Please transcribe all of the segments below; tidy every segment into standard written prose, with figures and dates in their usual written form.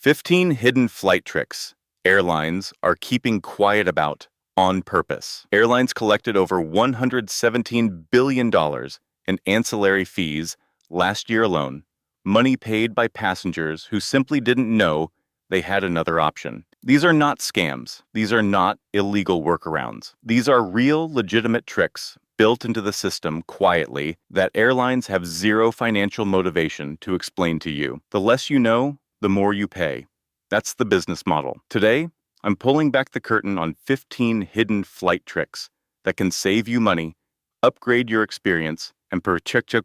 15 hidden flight tricks airlines are keeping quiet about on purpose. Airlines collected over $117 billion in ancillary fees last year alone, money paid by passengers who simply didn't know they had another option. These are not scams. These are not illegal workarounds. These are real, legitimate tricks built into the system quietly that airlines have zero financial motivation to explain to you. The less you know, the more you pay. That's the business model. Today, I'm pulling back the curtain on 15 hidden flight tricks that can save you money, upgrade your experience, and protect your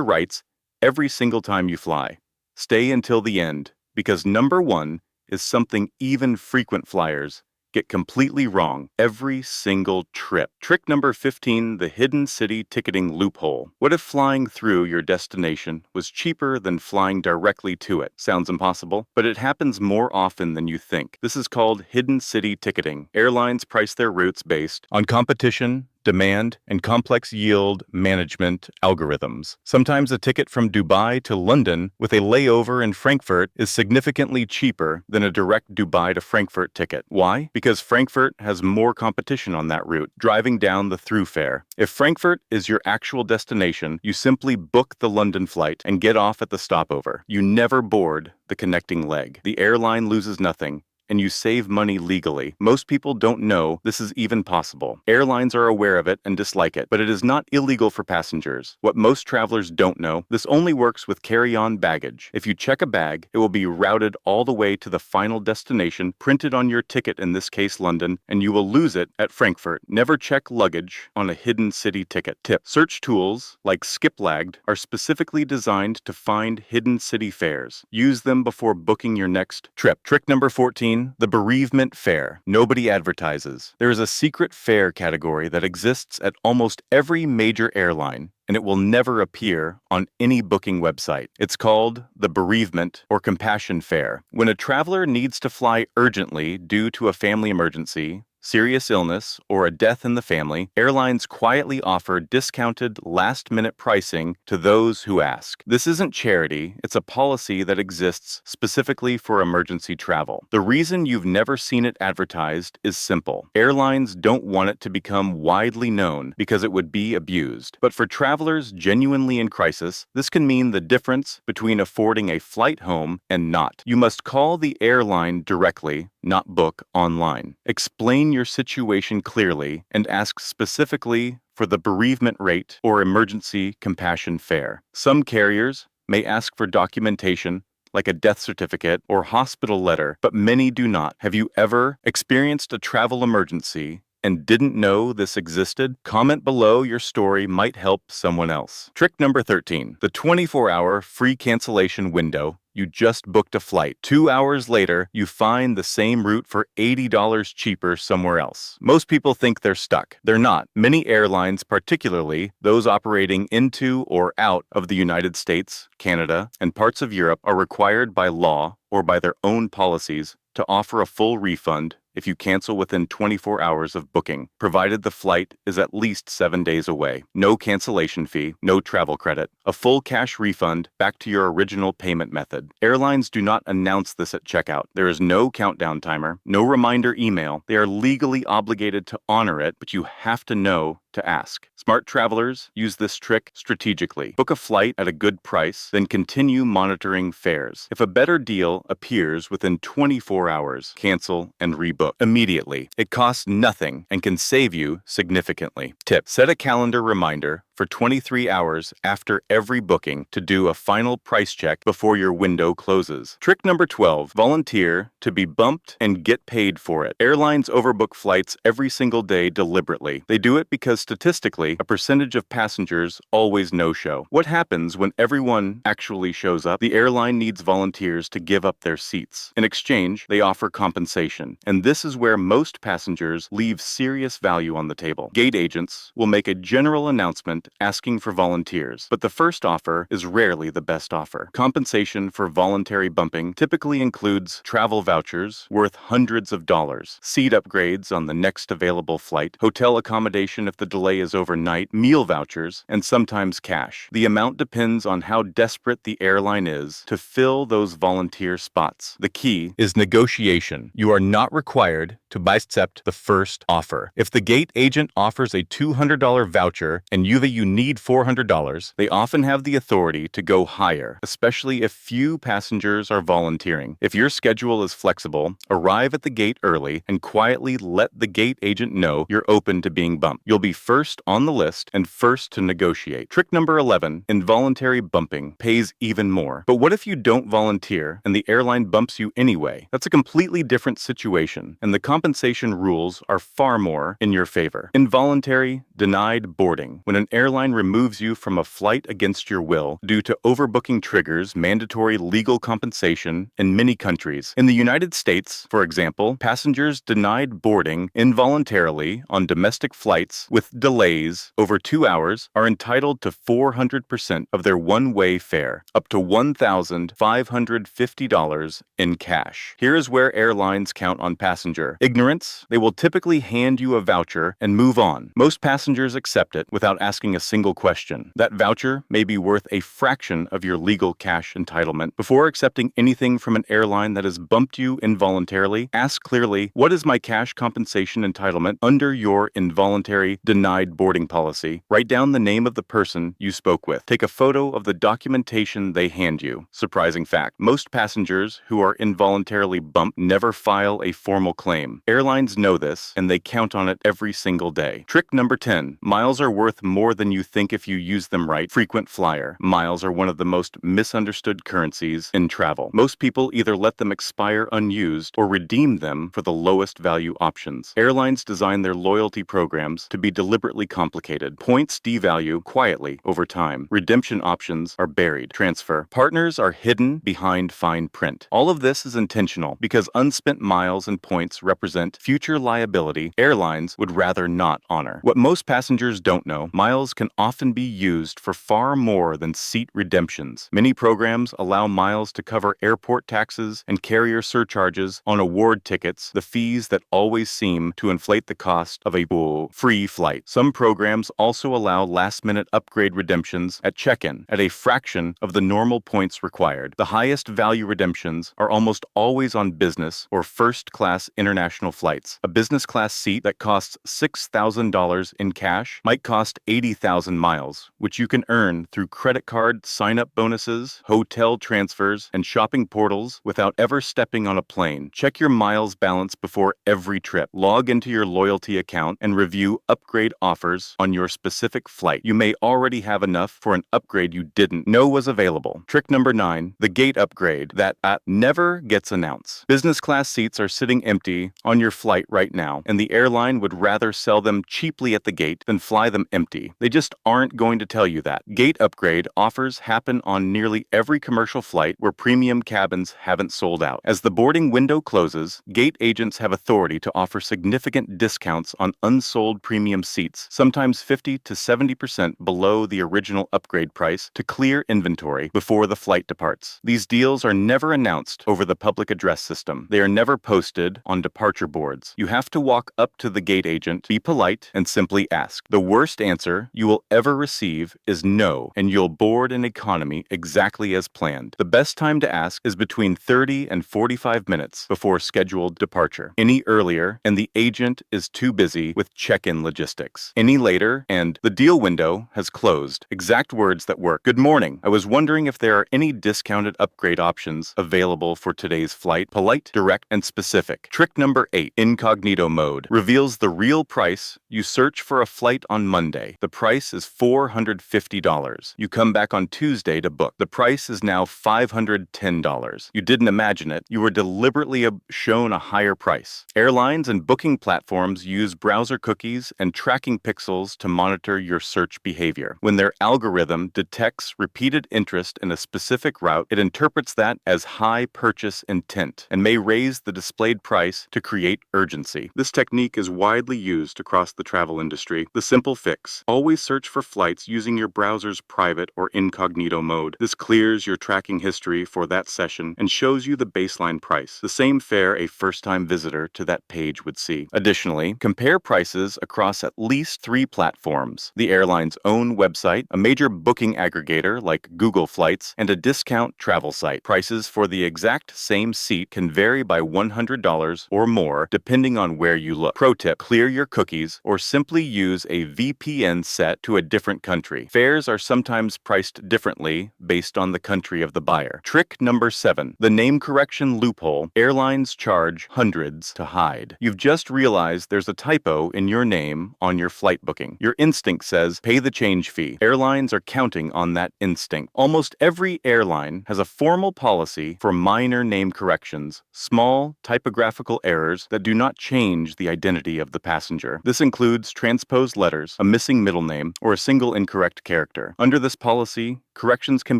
rights every single time you fly. Stay until the end, because number one is something even frequent flyers get completely wrong every single trip. Trick number 15, the hidden city ticketing loophole. What if flying through your destination was cheaper than flying directly to it? Sounds impossible, but it happens more often than you think. This is called hidden city ticketing. Airlines price their routes based on competition, demand, and complex yield management algorithms. Sometimes a ticket from Dubai to London with a layover in Frankfurt is significantly cheaper than a direct Dubai to Frankfurt ticket. Why? Because Frankfurt has more competition on that route, driving down the through fare. If Frankfurt is your actual destination, you simply book the London flight and get off at the stopover. You never board the connecting leg. The airline loses nothing, and you save money legally. Most people don't know this is even possible. Airlines are aware of it and dislike it, but it is not illegal for passengers. What most travelers don't know, this only works with carry-on baggage. If you check a bag, it will be routed all the way to the final destination, printed on your ticket, in this case London, and you will lose it at Frankfurt. Never check luggage on a hidden city ticket. Tip: search tools like Skiplagged are specifically designed to find hidden city fares. Use them before booking your next trip. Trick number 14, the bereavement fare. Nobody advertises. There is a secret fare category that exists at almost every major airline, and it will never appear on any booking website. It's called the bereavement or compassion fare. When a traveler needs to fly urgently due to a family emergency, serious illness, or a death in the family, airlines quietly offer discounted last-minute pricing to those who ask. This isn't charity, it's a policy that exists specifically for emergency travel. The reason you've never seen it advertised is simple. Airlines don't want it to become widely known because it would be abused. But for travelers genuinely in crisis, this can mean the difference between affording a flight home and not. You must call the airline directly, not book online. Explain your situation clearly and ask specifically for the bereavement rate or emergency compassion fare. Some carriers may ask for documentation like a death certificate or hospital letter, but many do not. Have you ever experienced a travel emergency and didn't know this existed? Comment below, your story might help someone else. Trick number 13, the 24-hour free cancellation window. You just booked a flight. 2 hours later, you find the same route for $80 cheaper somewhere else. Most people think they're stuck. They're not. Many airlines, particularly those operating into or out of the United States, Canada, and parts of Europe, are required by law or by their own policies to offer a full refund if you cancel within 24 hours of booking, provided the flight is at least 7 days away. No cancellation fee, no travel credit, a full cash refund back to your original payment method. Airlines do not announce this at checkout. There is no countdown timer, no reminder email. They are legally obligated to honor it, but you have to know to ask. Smart travelers use this trick strategically. Book a flight at a good price, then continue monitoring fares. If a better deal appears within 24 hours, cancel and rebook immediately. It costs nothing and can save you significantly. Tip: set a calendar reminder for 23 hours after every booking to do a final price check before your window closes. Trick number 12, volunteer to be bumped and get paid for it. Airlines overbook flights every single day deliberately. They do it because statistically, a percentage of passengers always no-show. What happens when everyone actually shows up? The airline needs volunteers to give up their seats. In exchange, they offer compensation. And this is where most passengers leave serious value on the table. Gate agents will make a general announcement agent asking for volunteers, but the first offer is rarely the best offer. Compensation for voluntary bumping typically includes travel vouchers worth hundreds of dollars, seat upgrades on the next available flight, hotel accommodation if the delay is overnight, meal vouchers, and sometimes cash. The amount depends on how desperate the airline is to fill those volunteer spots. The key is negotiation. You are not required to accept the first offer. If the gate agent offers a $200 voucher and you need $400, they often have the authority to go higher, especially if few passengers are volunteering. If your schedule is flexible, arrive at the gate early and quietly let the gate agent know you're open to being bumped. You'll be first on the list and first to negotiate. Trick number 11, involuntary bumping pays even more. But what if you don't volunteer and the airline bumps you anyway? That's a completely different situation, and the compensation rules are far more in your favor. Involuntary denied boarding. When an airline removes you from a flight against your will due to overbooking triggers mandatory legal compensation in many countries. In the United States, for example, passengers denied boarding involuntarily on domestic flights with delays over 2 hours are entitled to 400% of their one-way fare, up to $1,550 in cash. Here is where airlines count on passenger ignorance. They will typically hand you a voucher and move on. Most passengers accept it without asking a single question. That voucher may be worth a fraction of your legal cash entitlement. Before accepting anything from an airline that has bumped you involuntarily, ask clearly, what is my cash compensation entitlement under your involuntary denied boarding policy? Write down the name of the person you spoke with. Take a photo of the documentation they hand you. Surprising fact, most passengers who are involuntarily bumped never file a formal claim. Airlines know this, and they count on it every single day. Trick number 10. Miles are worth more than you think if you use them right. Frequent flyer. Miles are one of the most misunderstood currencies in travel. Most people either let them expire unused or redeem them for the lowest value options. Airlines design their loyalty programs to be deliberately complicated. Points devalue quietly over time. Redemption options are buried. Transfer. Partners are hidden behind fine print. All of this is intentional because unspent miles and points represent future liability airlines would rather not honor. What most passengers don't know, miles can often be used for far more than seat redemptions. Many programs allow miles to cover airport taxes and carrier surcharges on award tickets, the fees that always seem to inflate the cost of a free flight. Some programs also allow last-minute upgrade redemptions at check-in at a fraction of the normal points required. The highest value redemptions are almost always on business or first-class international flights. A business class seat that costs $6,000 in cash might cost 80,000 miles, which you can earn through credit card sign-up bonuses, hotel transfers, and shopping portals without ever stepping on a plane. Check your miles balance before every trip. Log into your loyalty account and review upgrade offers on your specific flight. You may already have enough for an upgrade you didn't know was available. Trick number 9, the gate upgrade that never gets announced. Business class seats are sitting empty on your flight right now, and the airline would rather sell them cheaply at the gate than fly them empty. They just aren't going to tell you that. Gate upgrade offers happen on nearly every commercial flight where premium cabins haven't sold out. As the boarding window closes, gate agents have authority to offer significant discounts on unsold premium seats, sometimes 50 to 70% below the original upgrade price, to clear inventory before the flight departs. These deals are never announced over the public address system. They are never posted on departure boards. You have to walk up to the gate agent, be polite, and simply ask. The worst answer you will ever receive is no, and you'll board an economy exactly as planned. The best time to ask is between 30 and 45 minutes before scheduled departure. Any earlier, and the agent is too busy with check-in logistics. Any later, and the deal window has closed. Exact words that work. Good morning. I was wondering if there are any discounted upgrade options available for today's flight. Polite, direct, and specific. Trick number 8, incognito mode, reveals the real price. You search for a flight on Monday. The price is $450. You come back on Tuesday to book. The price is now $510. You didn't imagine it. You were deliberately shown a higher price. Airlines and booking platforms use browser cookies and tracking pixels to monitor your search behavior. When their algorithm detects repeated interest in a specific route, it interprets that as high purchase intent and may raise the displayed price to create urgency. This technique is widely used across the travel industry. The simple fix: always Always search for flights using your browser's private or incognito mode. This clears your tracking history for that session and shows you the baseline price, the same fare a first-time visitor to that page would see. Additionally, compare prices across at least 3 platforms: the airline's own website, a major booking aggregator like Google Flights, and a discount travel site. Prices for the exact same seat can vary by $100 or more depending on where you look. Pro tip: clear your cookies or simply use a VPN set to a different country. Fares are sometimes priced differently based on the country of the buyer. Trick number 7, the name correction loophole. Airlines charge hundreds to hide. You've just realized there's a typo in your name on your flight booking. Your instinct says, pay the change fee. Airlines are counting on that instinct. Almost every airline has a formal policy for minor name corrections, small typographical errors that do not change the identity of the passenger. This includes transposed letters, a missing middle name, or a single incorrect character. Under this policy, corrections can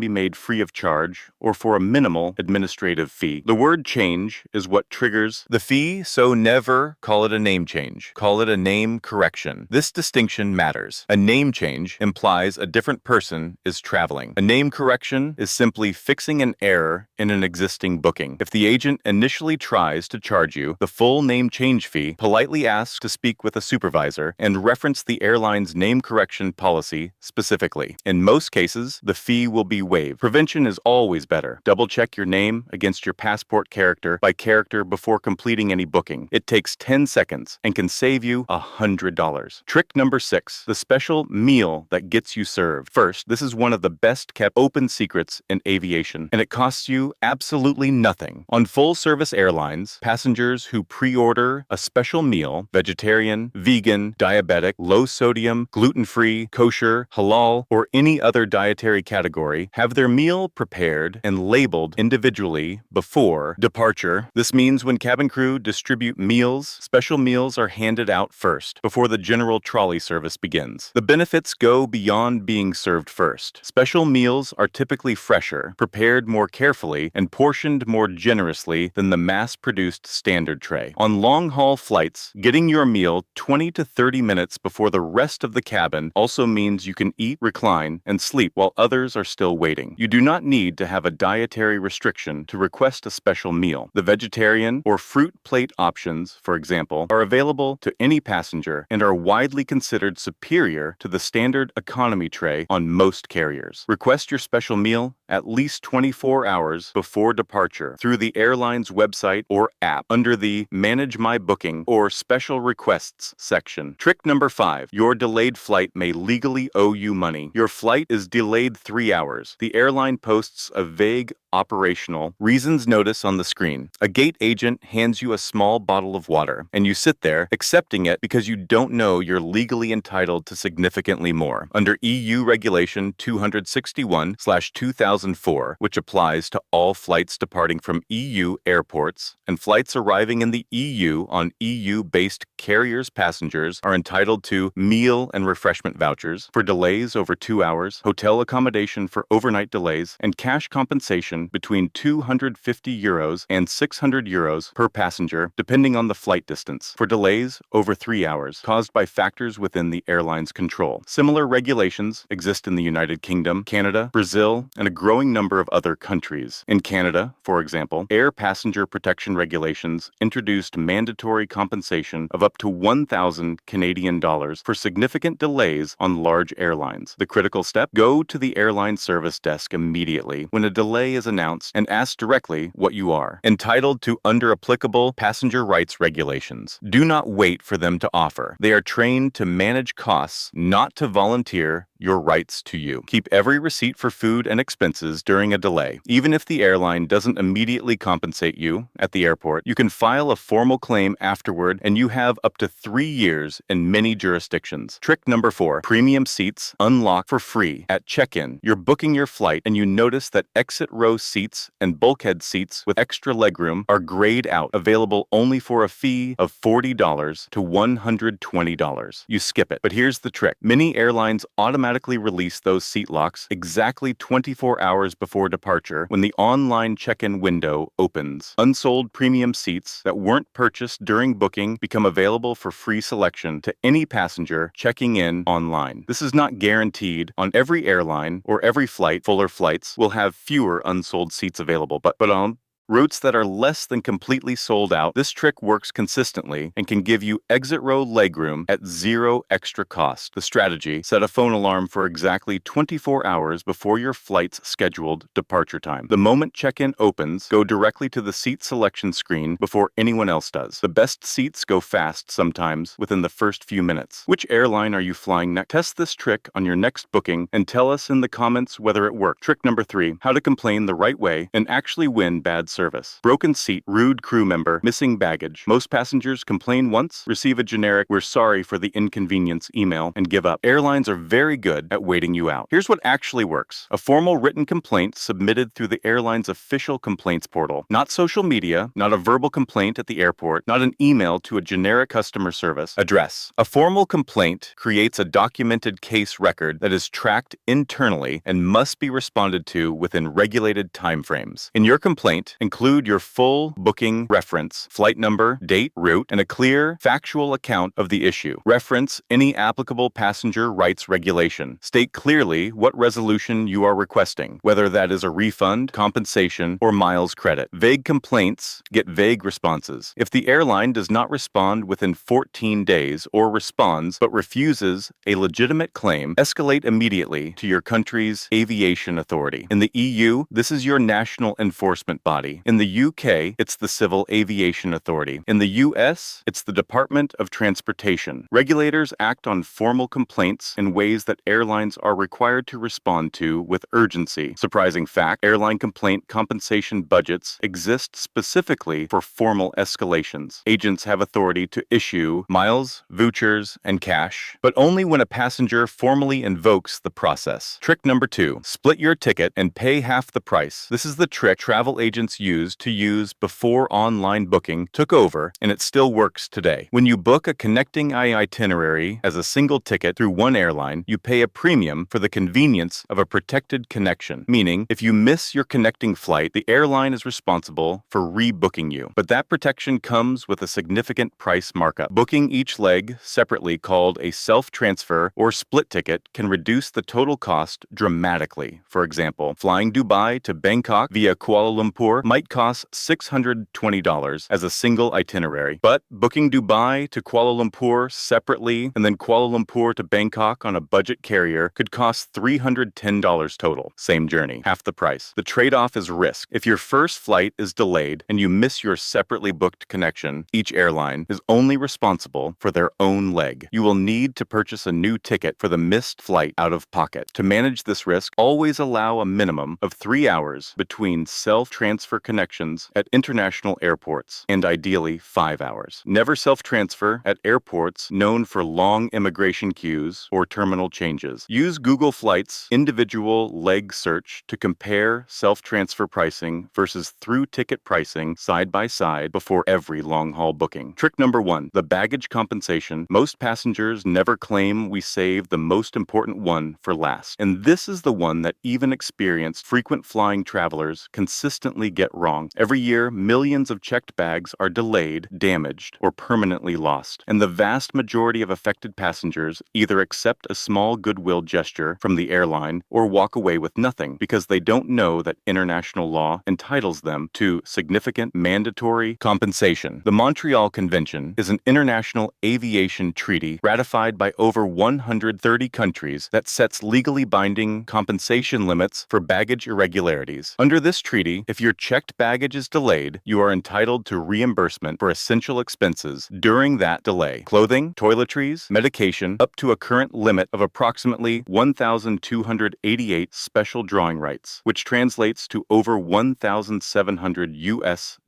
be made free of charge or for a minimal administrative fee. The word change is what triggers the fee, so never call it a name change. Call it a name correction. This distinction matters. A name change implies a different person is traveling. A name correction is simply fixing an error in an existing booking. If the agent initially tries to charge you the full name change fee, politely ask to speak with a supervisor and reference the airline's name correction policy specifically. In most cases, the fee will be waived. Prevention is always better. Double-check your name against your passport character by character before completing any booking. It takes 10 seconds and can save you $100. Trick number 6, the special meal that gets you served. First, this is one of the best-kept open secrets in aviation, and it costs you absolutely nothing. On full-service airlines, passengers who pre-order a special meal, vegetarian, vegan, diabetic, low-sodium, gluten-free, kosher, halal, or any other dietary category, have their meal prepared and labeled individually before departure. This means when cabin crew distribute meals, special meals are handed out first, before the general trolley service begins. The benefits go beyond being served first. Special meals are typically fresher, prepared more carefully, and portioned more generously than the mass-produced standard tray. On long-haul flights, getting your meal 20 to 30 minutes before the rest of the cabin also means you can eat, recline, and sleep while others are still waiting. You do not need to have a dietary restriction to request a special meal. The vegetarian or fruit plate options, for example, are available to any passenger and are widely considered superior to the standard economy tray on most carriers. Request your special meal at least 24 hours before departure through the airline's website or app under the Manage My Booking or Special Requests section. Trick number 5, your delayed flight may legally owe you money. Your flight is delayed 3 hours. The airline posts a vague operational reasons notice on the screen. A gate agent hands you a small bottle of water, and you sit there accepting it because you don't know you're legally entitled to significantly more. Under EU Regulation 261/2004, which applies to all flights departing from EU airports, and flights arriving in the EU on EU-based carriers, passengers are entitled to meal and refreshment vouchers for delays over 2 hours, hotel accommodation for overnight delays, and cash compensation between €250 and €600 per passenger, depending on the flight distance, for delays over 3 hours caused by factors within the airline's control. Similar regulations exist in the United Kingdom, Canada, Brazil, and a growing number of other countries. In Canada, for example, air passenger protection regulations introduced mandatory compensation of up to $1,000 Canadian for significant delays on large airlines. The critical step: go to the airline service desk immediately when a delay is announced and ask directly what you are entitled to under applicable passenger rights regulations. Do not wait for them to offer. They are trained to manage costs, not to volunteer your rights to you. Keep every receipt for food and expenses during a delay. Even if the airline doesn't immediately compensate you at the airport, you can file a formal claim afterward, and you have up to 3 years in many jurisdictions. Trick number 4, premium seats unlock for free at check-in. You're booking your flight and you notice that exit row seats and bulkhead seats with extra legroom are grayed out, available only for a fee of $40 to $120. You skip it. But here's the trick. Many airlines automatically automatically release those seat locks exactly 24 hours before departure when the online check-in window opens. Unsold premium seats that weren't purchased during booking become available for free selection to any passenger checking in online. This is not guaranteed on every airline or every flight. Fuller flights will have fewer unsold seats available, but on routes that are less than completely sold out, this trick works consistently and can give you exit row legroom at zero extra cost. The strategy: set a phone alarm for exactly 24 hours before your flight's scheduled departure time. The moment check-in opens, go directly to the seat selection screen before anyone else does. The best seats go fast, sometimes within the first few minutes. Which airline are you flying next? Test this trick on your next booking and tell us in the comments whether it worked. Trick number 3, how to complain the right way and actually win bad service. Broken seat, rude crew member, missing baggage. Most passengers complain once, receive a generic "we're sorry for the inconvenience" email, and give up. Airlines are very good at waiting you out. Here's what actually works: a formal written complaint submitted through the airline's official complaints portal. Not social media, not a verbal complaint at the airport, not an email to a generic customer service address. A formal complaint creates a documented case record that is tracked internally and must be responded to within regulated timeframes. In your complaint, include your full booking reference, flight number, date, route, and a clear, factual account of the issue. Reference any applicable passenger rights regulation. State clearly what resolution you are requesting, whether that is a refund, compensation, or miles credit. Vague complaints get vague responses. If the airline does not respond within 14 days or responds but refuses a legitimate claim, escalate immediately to your country's aviation authority. In the EU, this is your national enforcement body. In the UK, it's the Civil Aviation Authority. In the US, it's the Department of Transportation. Regulators act on formal complaints in ways that airlines are required to respond to with urgency. Surprising fact: airline complaint compensation budgets exist specifically for formal escalations. Agents have authority to issue miles, vouchers, and cash, but only when a passenger formally invokes the process. Trick number 2, split your ticket and pay half the price. This is the trick travel agents used to use before online booking took over, and it still works today. When you book a connecting itinerary as a single ticket through one airline, you pay a premium for the convenience of a protected connection, meaning if you miss your connecting flight, the airline is responsible for rebooking you. But that protection comes with a significant price markup. Booking each leg separately, called a self-transfer or split ticket, can reduce the total cost dramatically. For example, flying Dubai to Bangkok via Kuala Lumpur might cost $620 as a single itinerary, but booking Dubai to Kuala Lumpur separately and then Kuala Lumpur to Bangkok on a budget carrier could cost $310 total. Same journey, half the price. The trade-off is risk. If your first flight is delayed and you miss your separately booked connection, each airline is only responsible for their own leg. You will need to purchase a new ticket for the missed flight out of pocket. To manage this risk, always allow a minimum of 3 hours between self-transfer connections at international airports, and ideally 5 hours. Never self-transfer at airports known for long immigration queues or terminal changes. Use Google Flights individual leg search to compare self-transfer pricing versus through ticket pricing side by side before every long-haul booking. Trick number 1, the baggage compensation. Most passengers never claim. We save the most important one for last. And this is the one that even experienced frequent flying travelers consistently get wrong. Every year, millions of checked bags are delayed, damaged, or permanently lost. And the vast majority of affected passengers either accept a small goodwill gesture from the airline or walk away with nothing because they don't know that international law entitles them to significant mandatory compensation. The Montreal Convention is an international aviation treaty ratified by over 130 countries that sets legally binding compensation limits for baggage irregularities. Under this treaty, if your checked baggage is delayed, you are entitled to reimbursement for essential expenses during that delay: clothing, toiletries, medication, up to a current limit of approximately 1,288 special drawing rights, which translates to over $1,700 US.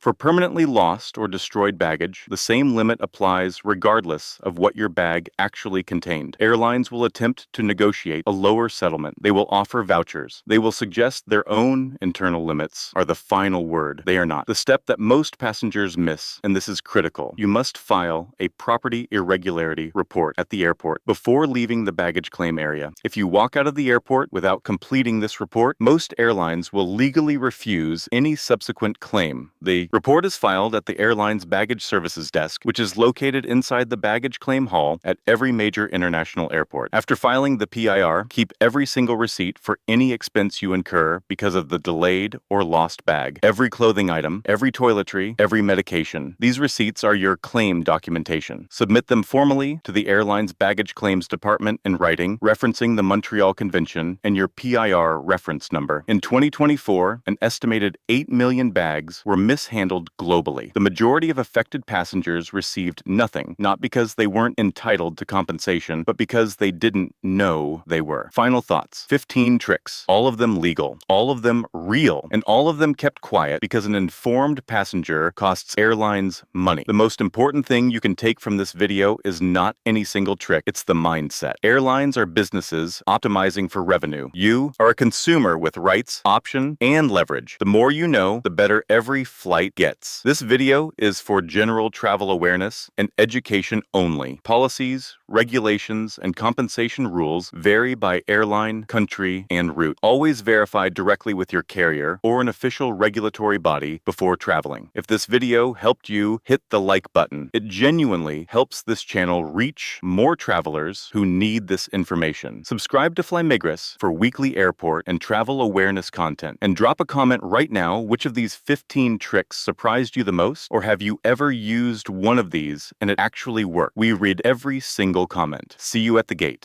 For permanently lost or destroyed baggage, the same limit applies regardless of what your bag actually contained. Airlines will attempt to negotiate a lower settlement. They will offer vouchers. They will suggest their own internal limits are are the final word. They are not. The step that most passengers miss, and this is critical, you must file a property irregularity report at the airport before leaving the baggage claim area. If you walk out of the airport without completing this report, most airlines will legally refuse any subsequent claim. The report is filed at the airline's baggage services desk, which is located inside the baggage claim hall at every major international airport. After filing the PIR, keep every single receipt for any expense you incur because of the delayed or lost bag, every clothing item, every toiletry, every medication. These receipts are your claim documentation. Submit them formally to the airline's baggage claims department in writing, referencing the Montreal Convention and your PIR reference number. In 2024, an estimated 8 million bags were mishandled globally. The majority of affected passengers received nothing, not because they weren't entitled to compensation, but because they didn't know they were. Final thoughts. 15 tricks. All of them legal. All of them real. And all of them kept quiet because an informed passenger costs airlines money. The most important thing you can take from this video is not any single trick. It's the mindset. Airlines are businesses optimizing for revenue. You are a consumer with rights, option, and leverage. The more you know, the better every flight gets. This video is for general travel awareness and education only. Policies, regulations, and compensation rules vary by airline, country, and route. Always verify directly with your carrier or an official regulatory body before traveling. If this video helped you, hit the like button. It genuinely helps this channel reach more travelers who need this information. Subscribe to Flymigris for weekly airport and travel awareness content. And drop a comment right now which of these 15 tricks surprised you the most, or have you ever used one of these and it actually worked? We read every single comment. See you at the gate.